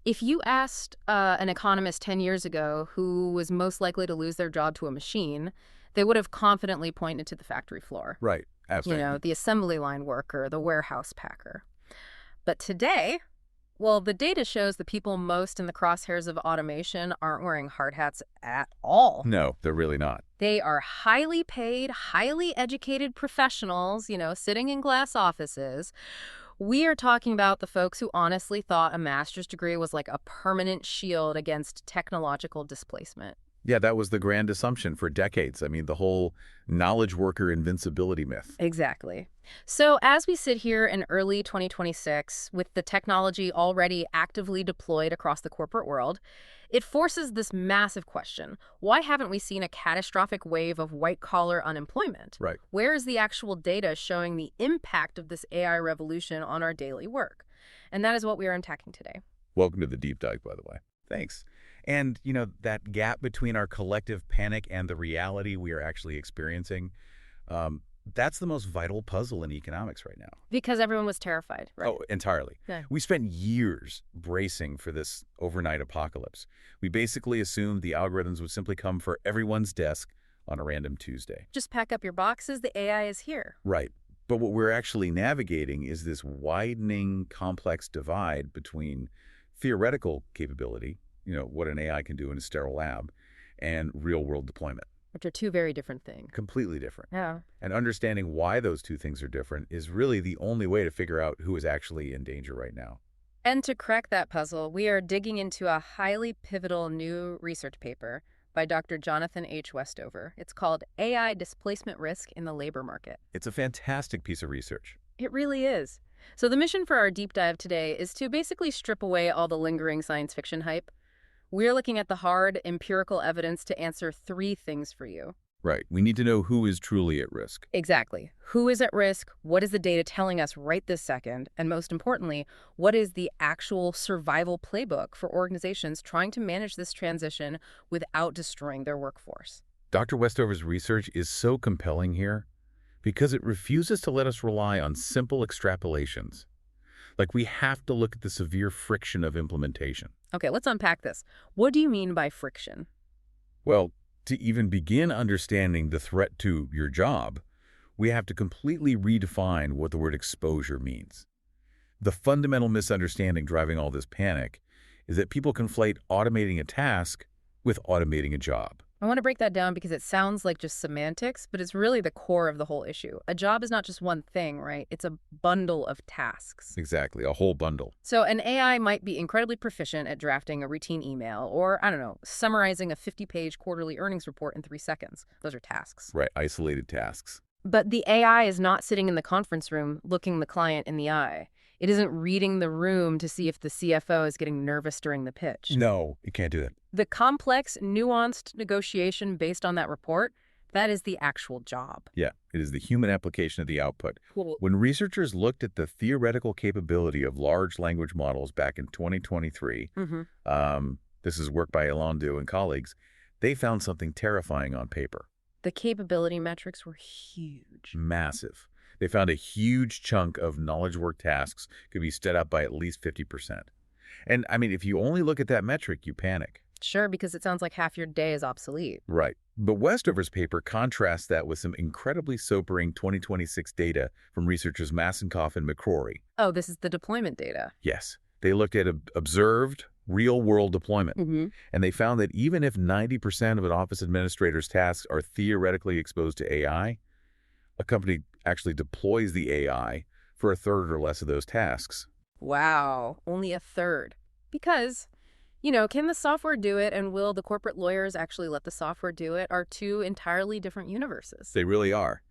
If you asked an economist 10 years ago who was most likely to lose their job to a machine, they would have confidently pointed to the factory floor. Right. Absolutely. The assembly line worker, the warehouse packer. But today, well, the data shows the people most in the crosshairs of automation aren't wearing hard hats at all. No, they're really not. They are highly paid, highly educated professionals, sitting in glass offices. We are talking about the folks who honestly thought a master's degree was like a permanent shield against technological displacement. Yeah, that was the grand assumption for decades. I mean, the whole knowledge worker invincibility myth. Exactly. So as we sit here in early 2026, with the technology already actively deployed across the corporate world, it forces this massive question. Why haven't we seen a catastrophic wave of white-collar unemployment? Right. Where is the actual data showing the impact of this AI revolution on our daily work? And that is what we are unpacking today. Welcome to the deep dive, by the way. Thanks. And, that gap between our collective panic and the reality we are actually experiencing, that's the most vital puzzle in economics right now. Because everyone was terrified, right? Oh, entirely. Yeah. We spent years bracing for this overnight apocalypse. We basically assumed the algorithms would simply come for everyone's desk on a random Tuesday. Just pack up your boxes, the AI is here. Right. But what we're actually navigating is this widening, complex divide between theoretical capability, what an AI can do in a sterile lab, and real-world deployment. Which are two very different things. Completely different. Yeah. And understanding why those two things are different is really the only way to figure out who is actually in danger right now. And to crack that puzzle, we are digging into a highly pivotal new research paper by Dr. Jonathan H. Westover. It's called AI Displacement Risk in the Labor Market. It's a fantastic piece of research. It really is. So the mission for our deep dive today is to basically strip away all the lingering science fiction hype. We're looking at the hard, empirical evidence to answer three things for you. Right. We need to know who is truly at risk. Exactly. Who is at risk? What is the data telling us right this second? And most importantly, what is the actual survival playbook for organizations trying to manage this transition without destroying their workforce? Dr. Westover's research is so compelling here because it refuses to let us rely on simple extrapolations. Like, we have to look at the severe friction of implementation. Okay, let's unpack this. What do you mean by friction? Well, to even begin understanding the threat to your job, we have to completely redefine what the word exposure means. The fundamental misunderstanding driving all this panic is that people conflate automating a task with automating a job. I want to break that down because it sounds like just semantics, but it's really the core of the whole issue. A job is not just one thing, right? It's a bundle of tasks. Exactly, a whole bundle. So an AI might be incredibly proficient at drafting a routine email or, I don't know, summarizing a 50-page quarterly earnings report in 3 seconds. Those are tasks. Right, isolated tasks. But the AI is not sitting in the conference room looking the client in the eye. It isn't reading the room to see if the CFO is getting nervous during the pitch. No, you can't do that. The complex, nuanced negotiation based on that report, that is the actual job. Yeah, it is the human application of the output. Cool. When researchers looked at the theoretical capability of large language models back in 2023, this is work by Elandu and colleagues, they found something terrifying on paper. The capability metrics were huge. Massive. They found a huge chunk of knowledge work tasks could be sped up by at least 50%. And, I mean, if you only look at that metric, you panic. Sure, because it sounds like half your day is obsolete. Right. But Westover's paper contrasts that with some incredibly sobering 2026 data from researchers Massenkoff and McCrory. Oh, this is the deployment data. Yes. They looked at observed real-world deployment, and they found that even if 90% of an office administrator's tasks are theoretically exposed to AI, a company actually deploys the AI for a third or less of those tasks. Wow, only a third. Because, can the software do it and will the corporate lawyers actually let the software do it are two entirely different universes. They really are.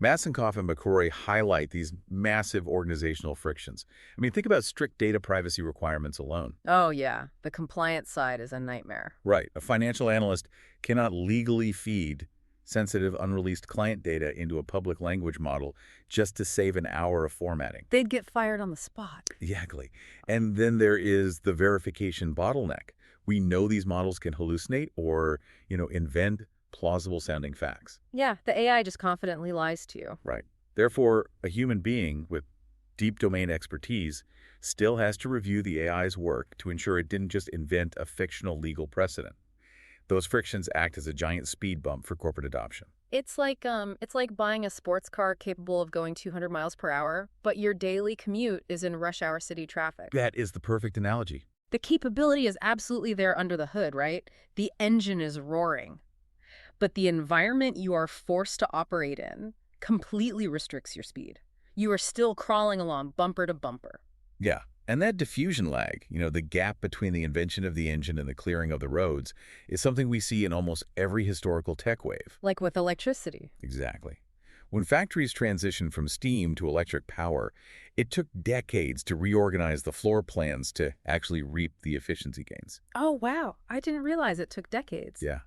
Massenkoff and McCrory highlight these massive organizational frictions. I mean, think about strict data privacy requirements alone. Oh, yeah. The compliance side is a nightmare. Right. A financial analyst cannot legally feed sensitive, unreleased client data into a public language model just to save an hour of formatting. They'd get fired on the spot. Exactly. And then there is the verification bottleneck. We know these models can hallucinate or, invent plausible-sounding facts. Yeah, the AI just confidently lies to you. Right. Therefore, a human being with deep domain expertise still has to review the AI's work to ensure it didn't just invent a fictional legal precedent. Those frictions act as a giant speed bump for corporate adoption. It's like buying a sports car capable of going 200 miles per hour, but your daily commute is in rush hour city traffic. That is the perfect analogy. The capability is absolutely there under the hood, right? The engine is roaring. But the environment you are forced to operate in completely restricts your speed. You are still crawling along bumper to bumper. Yeah. And that diffusion lag, the gap between the invention of the engine and the clearing of the roads, is something we see in almost every historical tech wave. Like with electricity. Exactly. When factories transitioned from steam to electric power, it took decades to reorganize the floor plans to actually reap the efficiency gains. Oh, wow. I didn't realize it took decades. Yeah.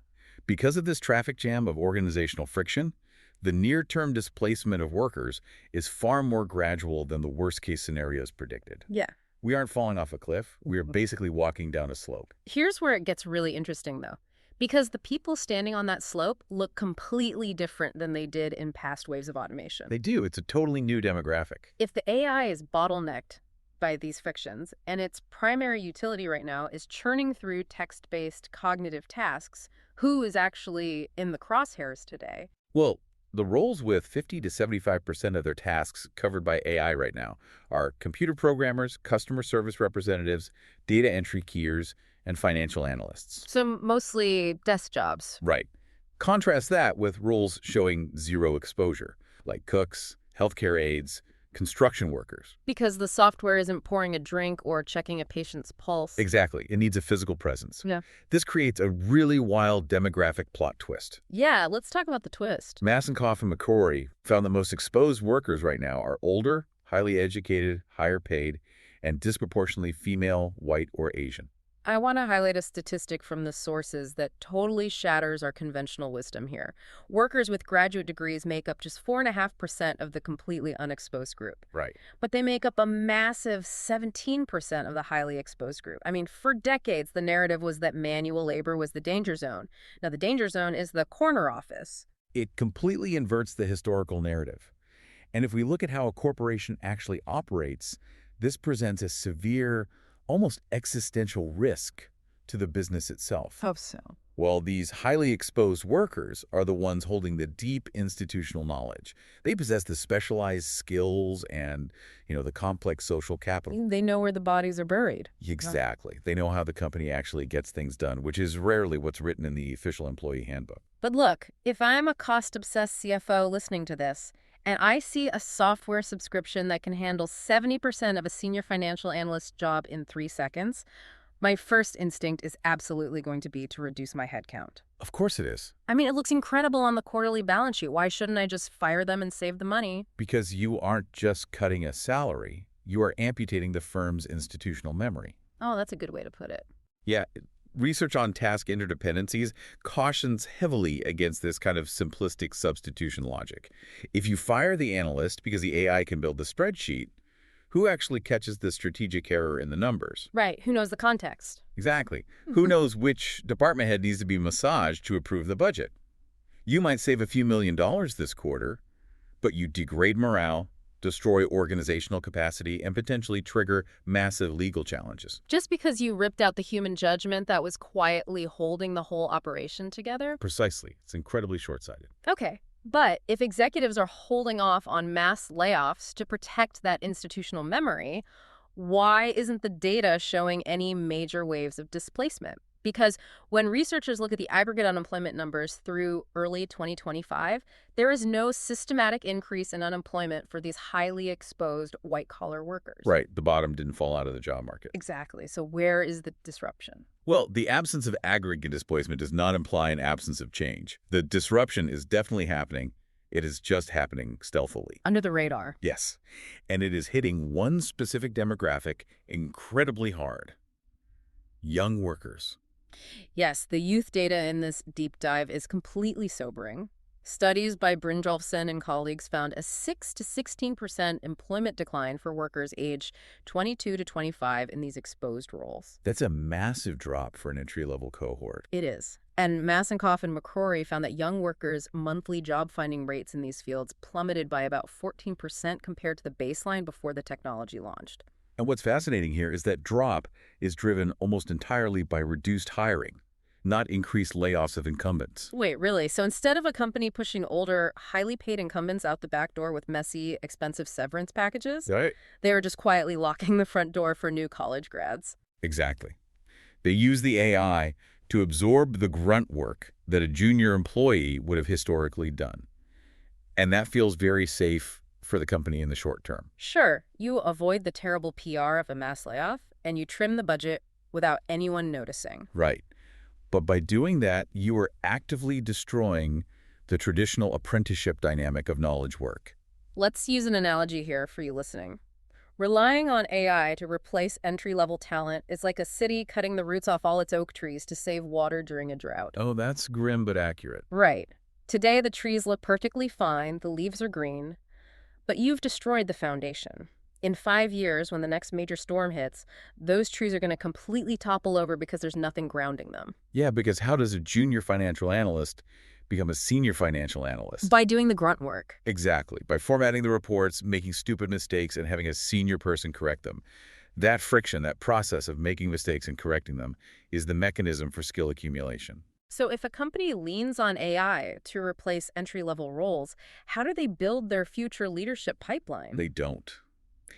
Because of this traffic jam of organizational friction, the near-term displacement of workers is far more gradual than the worst-case scenarios predicted. Yeah. We aren't falling off a cliff. We are basically walking down a slope. Here's where it gets really interesting, though, because the people standing on that slope look completely different than they did in past waves of automation. They do. It's a totally new demographic. If the AI is bottlenecked by these frictions, and its primary utility right now is churning through text-based cognitive tasks, who is actually in the crosshairs today? Well, the roles with 50 to 75% of their tasks covered by AI right now are computer programmers, customer service representatives, data entry keyers, and financial analysts. So mostly desk jobs. Right. Contrast that with roles showing zero exposure, like cooks, healthcare aides, construction workers. Because the software isn't pouring a drink or checking a patient's pulse. Exactly. It needs a physical presence. Yeah. This creates a really wild demographic plot twist. Yeah, let's talk about the twist. Massenkoff and McCrory found the most exposed workers right now are older, highly educated, higher paid, and disproportionately female, white, or Asian. I want to highlight a statistic from the sources that totally shatters our conventional wisdom here. Workers with graduate degrees make up just 4.5% of the completely unexposed group. Right. But they make up a massive 17% of the highly exposed group. I mean, for decades, the narrative was that manual labor was the danger zone. Now, the danger zone is the corner office. It completely inverts the historical narrative. And if we look at how a corporation actually operates, this presents a severe, almost existential risk to the business itself. Hope so. Well, these highly exposed workers are the ones holding the deep institutional knowledge. They possess the specialized skills and, the complex social capital. They know where the bodies are buried. Exactly. They know how the company actually gets things done, which is rarely what's written in the official employee handbook. But look, if I'm a cost-obsessed CFO listening to this, and I see a software subscription that can handle 70% of a senior financial analyst's job in 3 seconds, my first instinct is absolutely going to be to reduce my headcount. Of course it is. I mean, it looks incredible on the quarterly balance sheet. Why shouldn't I just fire them and save the money? Because you aren't just cutting a salary, you are amputating the firm's institutional memory. Oh, that's a good way to put it. Yeah, research on task interdependencies cautions heavily against this kind of simplistic substitution logic. If you fire the analyst because the AI can build the spreadsheet, who actually catches the strategic error in the numbers? Right. Who knows the context? Exactly. Who knows which department head needs to be massaged to approve the budget? You might save a few $1,000,000 this quarter, but you degrade morale, destroy organizational capacity, and potentially trigger massive legal challenges. Just because you ripped out the human judgment that was quietly holding the whole operation together? Precisely. It's incredibly short-sighted. Okay. But if executives are holding off on mass layoffs to protect that institutional memory, why isn't the data showing any major waves of displacement? Because when researchers look at the aggregate unemployment numbers through early 2025, there is no systematic increase in unemployment for these highly exposed white-collar workers. Right. The bottom didn't fall out of the job market. Exactly. So where is the disruption? Well, the absence of aggregate displacement does not imply an absence of change. The disruption is definitely happening. It is just happening stealthily. Under the radar. Yes. And it is hitting one specific demographic incredibly hard. Young workers. Yes, the youth data in this deep dive is completely sobering. Studies by Brynjolfsson and colleagues found a 6 to 16% employment decline for workers aged 22 to 25 in these exposed roles. That's a massive drop for an entry-level cohort. It is. And Massenkoff and McCrory found that young workers' monthly job-finding rates in these fields plummeted by about 14% compared to the baseline before the technology launched. And what's fascinating here is that drop is driven almost entirely by reduced hiring, not increased layoffs of incumbents. Wait, really? So instead of a company pushing older, highly paid incumbents out the back door with messy, expensive severance packages, Right? they were just quietly locking the front door for new college grads. Exactly. They use the AI to absorb the grunt work that a junior employee would have historically done. And that feels very safe for the company in the short term. Sure, you avoid the terrible PR of a mass layoff, and you trim the budget without anyone noticing. Right. But by doing that, you are actively destroying the traditional apprenticeship dynamic of knowledge work. Let's use an analogy here for you listening. Relying on AI to replace entry-level talent is like a city cutting the roots off all its oak trees to save water during a drought. Oh, that's grim but accurate. Right. Today, the trees look perfectly fine, the leaves are green, but you've destroyed the foundation. In 5 years, when the next major storm hits, those trees are going to completely topple over because there's nothing grounding them. Yeah, because how does a junior financial analyst become a senior financial analyst? By doing the grunt work. Exactly. By formatting the reports, making stupid mistakes, and having a senior person correct them. That friction, that process of making mistakes and correcting them, is the mechanism for skill accumulation. So if a company leans on AI to replace entry-level roles, how do they build their future leadership pipeline? They don't.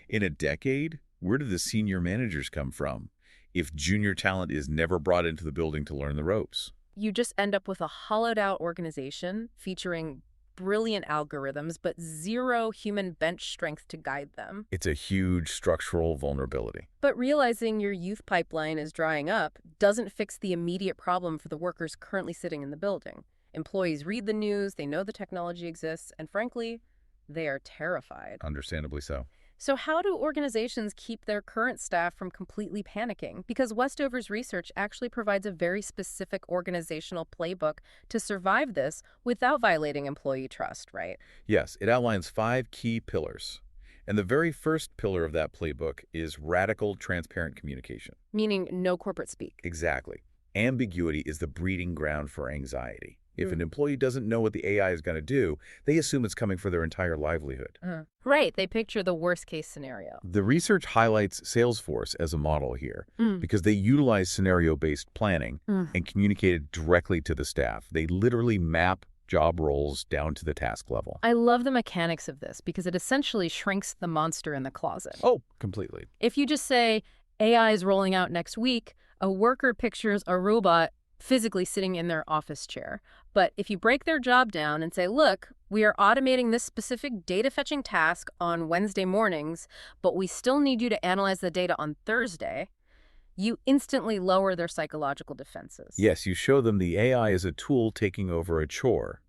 In a decade, where do the senior managers come from if junior talent is never brought into the building to learn the ropes? You just end up with a hollowed-out organization featuring brilliant algorithms, but zero human bench strength to guide them. It's a huge structural vulnerability. But realizing your youth pipeline is drying up doesn't fix the immediate problem for the workers currently sitting in the building. Employees read the news, they know the technology exists, and frankly, they are terrified. Understandably so. So how do organizations keep their current staff from completely panicking? Because Westover's research actually provides a very specific organizational playbook to survive this without violating employee trust, right? Yes, it outlines 5 key pillars. And the very first pillar of that playbook is radical, transparent communication. Meaning no corporate speak. Exactly. Ambiguity is the breeding ground for anxiety. If an employee doesn't know what the AI is going to do, they assume it's coming for their entire livelihood. Right, they picture the worst case scenario. The research highlights Salesforce as a model here because they utilize scenario-based planning and communicate it directly to the staff. They literally map job roles down to the task level. I love the mechanics of this because it essentially shrinks the monster in the closet. Oh, completely. If you just say, AI is rolling out next week, a worker pictures a robot physically sitting in their office chair. But if you break their job down and say, look, we are automating this specific data fetching task on Wednesday mornings, but we still need you to analyze the data on Thursday, you instantly lower their psychological defenses. Yes, you show them the AI is a tool taking over a chore,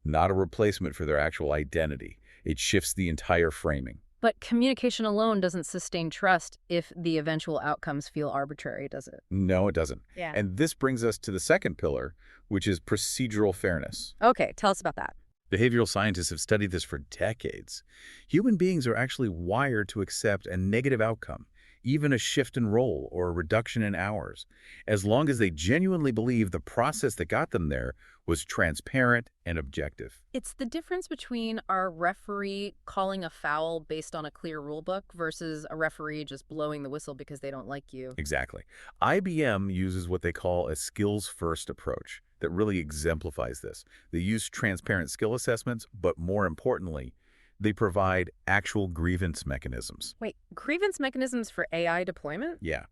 not a replacement for their actual identity. It shifts the entire framing. But communication alone doesn't sustain trust if the eventual outcomes feel arbitrary, does it? No, it doesn't. Yeah. And this brings us to the second pillar, which is procedural fairness. Okay, tell us about that. Behavioral scientists have studied this for decades. Human beings are actually wired to accept a negative outcome, even a shift in role or a reduction in hours, as long as they genuinely believe the process that got them there was transparent and objective. It's the difference between our referee calling a foul based on a clear rule book versus a referee just blowing the whistle because they don't like you. Exactly. IBM uses what they call a skills-first approach that really exemplifies this. They use transparent skill assessments, but more importantly, they provide actual grievance mechanisms. Wait, grievance mechanisms for AI deployment? Yeah.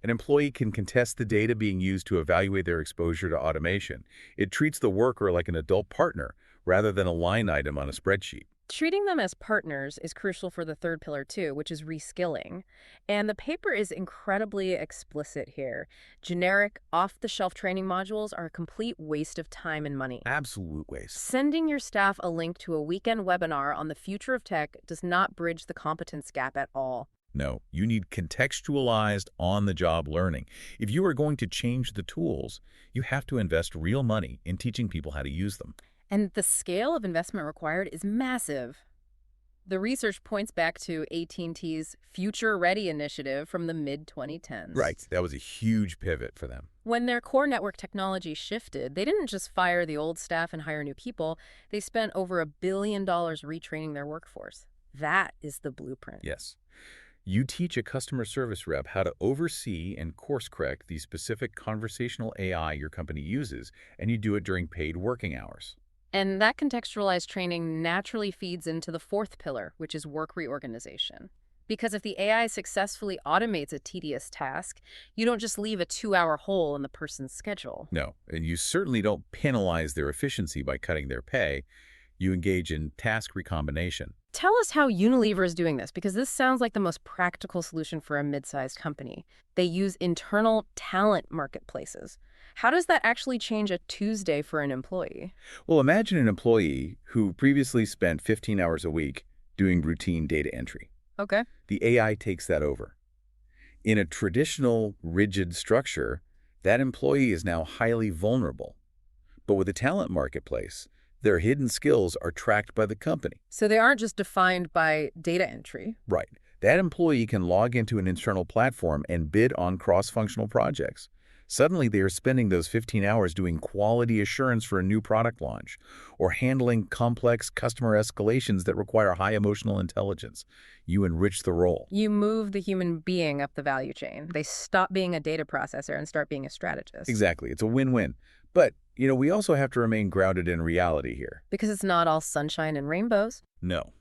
An employee can contest the data being used to evaluate their exposure to automation. It treats the worker like an adult partner rather than a line item on a spreadsheet. Treating them as partners is crucial for the third pillar too, which is reskilling. And the paper is incredibly explicit here. Generic, off-the-shelf training modules are a complete waste of time and money. Absolute waste. Sending your staff a link to a weekend webinar on the future of tech does not bridge the competence gap at all. No, you need contextualized, on-the-job learning. If you are going to change the tools, you have to invest real money in teaching people how to use them. And the scale of investment required is massive. The research points back to AT&T's Future Ready initiative from the mid-2010s. Right. That was a huge pivot for them. When their core network technology shifted, they didn't just fire the old staff and hire new people. They spent over $1 billion retraining their workforce. That is the blueprint. Yes. You teach a customer service rep how to oversee and course-correct the specific conversational AI your company uses, and you do it during paid working hours. And that contextualized training naturally feeds into the fourth pillar, which is work reorganization. Because if the AI successfully automates a tedious task, you don't just leave a 2-hour hole in the person's schedule. No, and you certainly don't penalize their efficiency by cutting their pay. You engage in task recombination. Tell us how Unilever is doing this, because this sounds like the most practical solution for a mid-sized company. They use internal talent marketplaces. How does that actually change a Tuesday for an employee? Well, imagine an employee who previously spent 15 hours a week doing routine data entry. Okay. The AI takes that over. In a traditional, rigid structure, that employee is now highly vulnerable. But with a talent marketplace, their hidden skills are tracked by the company. So they aren't just defined by data entry. Right. That employee can log into an internal platform and bid on cross-functional projects. Suddenly, they are spending those 15 hours doing quality assurance for a new product launch or handling complex customer escalations that require high emotional intelligence. You enrich the role. You move the human being up the value chain. They stop being a data processor and start being a strategist. Exactly. It's a win-win. But, we also have to remain grounded in reality here. Because it's not all sunshine and rainbows. No.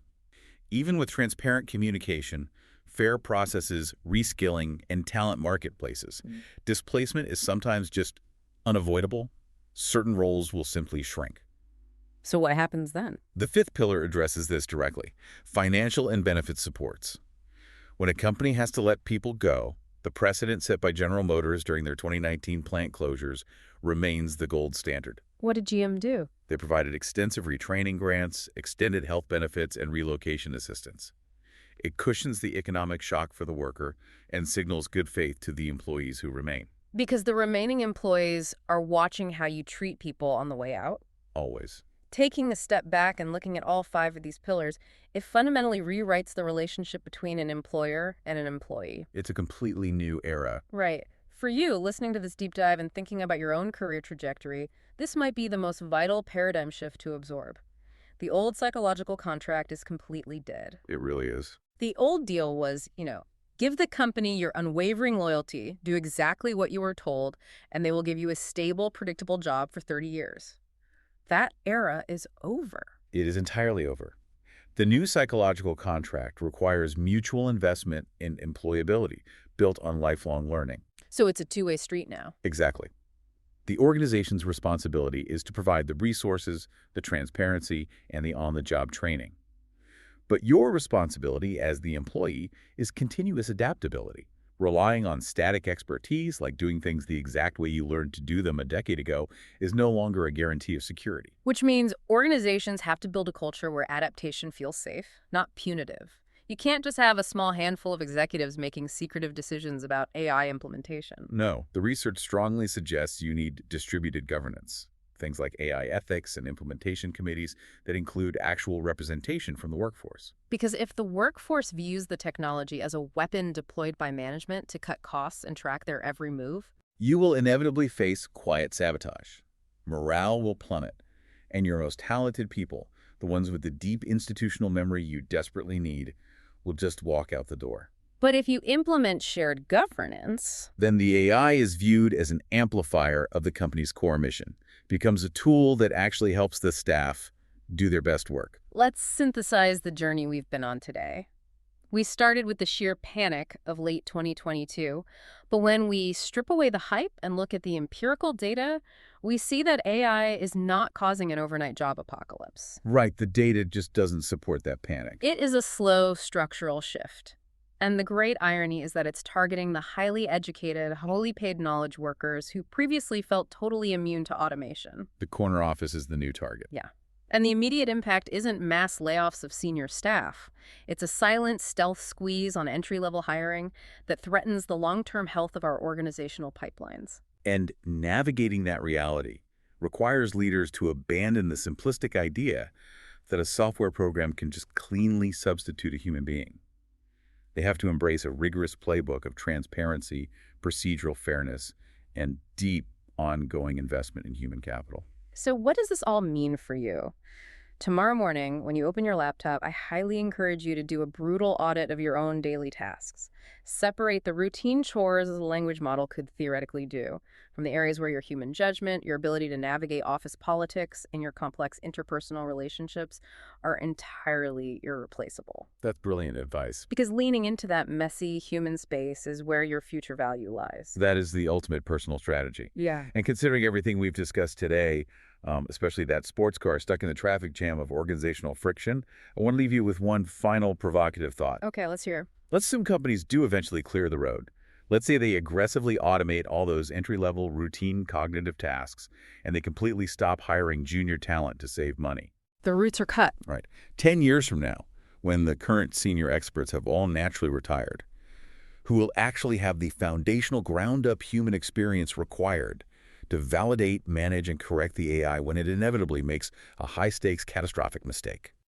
Even with transparent communication, fair processes, reskilling, and talent marketplaces, displacement is sometimes just unavoidable. Certain roles will simply shrink. So what happens then? The fifth pillar addresses this directly: financial and benefit supports. When a company has to let people go, the precedent set by General Motors during their 2019 plant closures remains the gold standard. What did GM do? They provided extensive retraining grants, extended health benefits, and relocation assistance. It cushions the economic shock for the worker and signals good faith to the employees who remain. Because the remaining employees are watching how you treat people on the way out. Always. Taking a step back and looking at all 5 of these pillars, it fundamentally rewrites the relationship between an employer and an employee. It's a completely new era. Right. For you, listening to this deep dive and thinking about your own career trajectory, this might be the most vital paradigm shift to absorb. The old psychological contract is completely dead. It really is. The old deal was, give the company your unwavering loyalty, do exactly what you were told, and they will give you a stable, predictable job for 30 years. That era is over. It is entirely over. The new psychological contract requires mutual investment in employability, built on lifelong learning. So it's a two-way street now. Exactly. The organization's responsibility is to provide the resources, the transparency, and the on-the-job training. But your responsibility as the employee is continuous adaptability. Relying on static expertise, like doing things the exact way you learned to do them a decade ago, is no longer a guarantee of security. Which means organizations have to build a culture where adaptation feels safe, not punitive. You can't just have a small handful of executives making secretive decisions about AI implementation. No, the research strongly suggests you need distributed governance. Things like AI ethics and implementation committees that include actual representation from the workforce. Because if the workforce views the technology as a weapon deployed by management to cut costs and track their every move, You will inevitably face quiet sabotage. Morale will plummet, and your most talented people, the ones with the deep institutional memory you desperately need, will just walk out the door. but if you implement shared governance, Then the AI is viewed as an amplifier of the company's core mission, becomes a tool that actually helps the staff do their best work. let's synthesize the journey we've been on today. We started with the sheer panic of late 2022, but when we strip away the hype and look at the empirical data, we see that AI is not causing an overnight job apocalypse. Right, the data just doesn't support that panic. It is a slow structural shift. And the great irony is that it's targeting the highly educated, highly paid knowledge workers who previously felt totally immune to automation. The corner office is the new target. Yeah. And the immediate impact isn't mass layoffs of senior staff. It's a silent stealth squeeze on entry-level hiring that threatens the long-term health of our organizational pipelines. And navigating that reality requires leaders to abandon the simplistic idea that a software program can just cleanly substitute a human being. They have to embrace a rigorous playbook of transparency, procedural fairness, and deep, ongoing investment in human capital. So what does this all mean for you? Tomorrow morning, when you open your laptop, I highly encourage you to do a brutal audit of your own daily tasks. Separate the routine chores the language model could theoretically do from the areas where your human judgment, your ability to navigate office politics, and your complex interpersonal relationships are entirely irreplaceable. That's brilliant advice. Because leaning into that messy human space is where your future value lies. That is the ultimate personal strategy. Yeah. And considering everything we've discussed today, especially that sports car stuck in the traffic jam of organizational friction, I want to leave you with one final provocative thought. Okay, let's hear. Let's assume companies do eventually clear the road. Let's say they aggressively automate all those entry-level routine cognitive tasks, and they completely stop hiring junior talent to save money. The roots are cut. Right. 10 years from now, when the current senior experts have all naturally retired, who will actually have the foundational ground-up human experience required to validate, manage, and correct the AI when it inevitably makes a high-stakes catastrophic mistake.